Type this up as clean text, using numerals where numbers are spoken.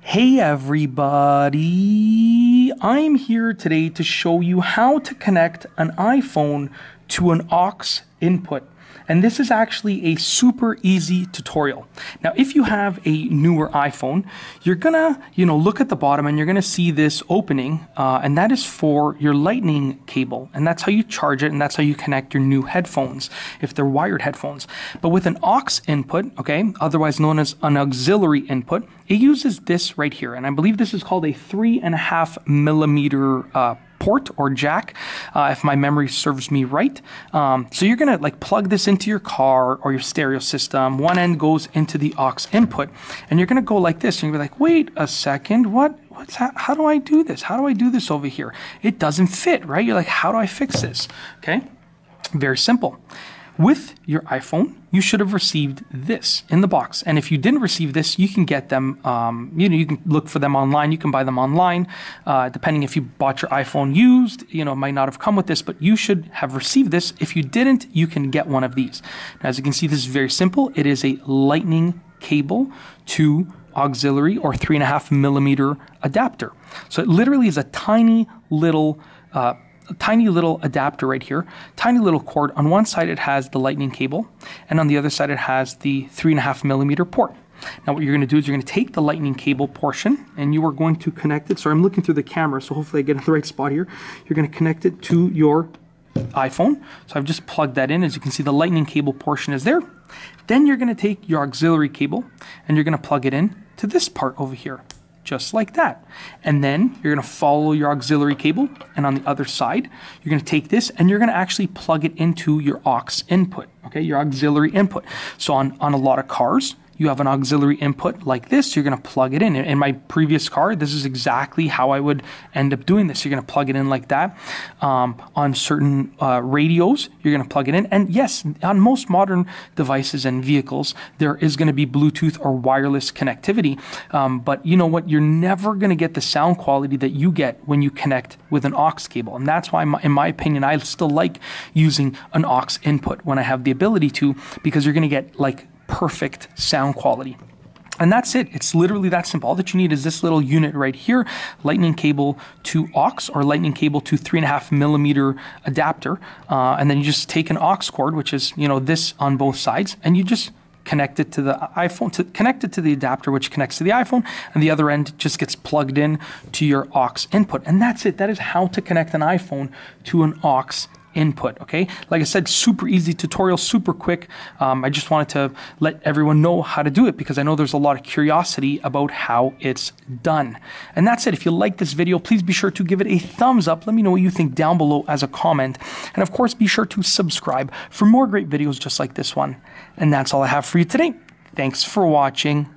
Hey everybody, I'm here today to show you how to connect an iPhone to an aux input. And this is actually a super easy tutorial. Now, if you have a newer iPhone, you're gonna, look at the bottom and you're gonna see this opening, and that is for your lightning cable. And that's how you charge it, and that's how you connect your new headphones, if they're wired headphones. But with an aux input, okay, otherwise known as an auxiliary input, it uses this right here. And I believe this is called a 3.5 millimeter port or jack, if my memory serves me right. So you're gonna plug this into your car or your stereo system. One end goes into the aux input, and you're gonna go like this, and you're like, wait a second, what's that? How do I do this? How do I do this over here? It doesn't fit, right? You're like, how do I fix this? Okay, very simple. With your iPhone, you should have received this in the box. And if you didn't receive this, you can get them, you can look for them online. You can buy them online, depending if you bought your iPhone used, it might not have come with this, but you should have received this. If you didn't, you can get one of these. Now, as you can see, this is very simple. It is a lightning cable to auxiliary or 3.5 millimeter adapter. So it literally is a tiny little adapter right here, tiny little cord. On one side it has the lightning cable, and on the other side it has the 3.5 millimeter port. Now what you're going to do is you're going to take the lightning cable portion and you are going to connect it. So I'm looking through the camera, so hopefully I get in the right spot here. You're going to connect it to your iPhone. So I've just plugged that in. As you can see, the lightning cable portion is there. Then you're going to take your auxiliary cable and you're going to plug it in to this part over here. Just like that. And then you're going to follow your auxiliary cable, and on the other side, you're going to take this and you're going to actually plug it into your aux input, okay, your auxiliary input. So on a lot of cars, you have an auxiliary input like this, you're going to plug it in. In my previous car, this is exactly how I would end up doing this. You're going to plug it in like that. On certain radios, you're going to plug it in. And yes, on most modern devices and vehicles, there is going to be Bluetooth or wireless connectivity. But you know what? You're never going to get the sound quality that you get when you connect with an aux cable. And that's why, in my opinion, I still like using an aux input when I have the ability to, because you're going to get perfect sound quality. And that's it. It's literally that simple. All that you need is this little unit right here, lightning cable to aux or lightning cable to 3.5 millimeter adapter. And then you just take an aux cord, which is, this on both sides, and you just connect it to the iPhone, connect it to the adapter, which connects to the iPhone, and the other end just gets plugged in to your aux input. And that's it. That is how to connect an iPhone to an aux input. Okay, like I said, super easy tutorial, super quick. I just wanted to let everyone know how to do it because I know there's a lot of curiosity about how it's done. And that's it. If you like this video, please be sure to give it a thumbs up. Let me know what you think down below as a comment, and of course be sure to subscribe for more great videos just like this one. And that's all I have for you today. Thanks for watching.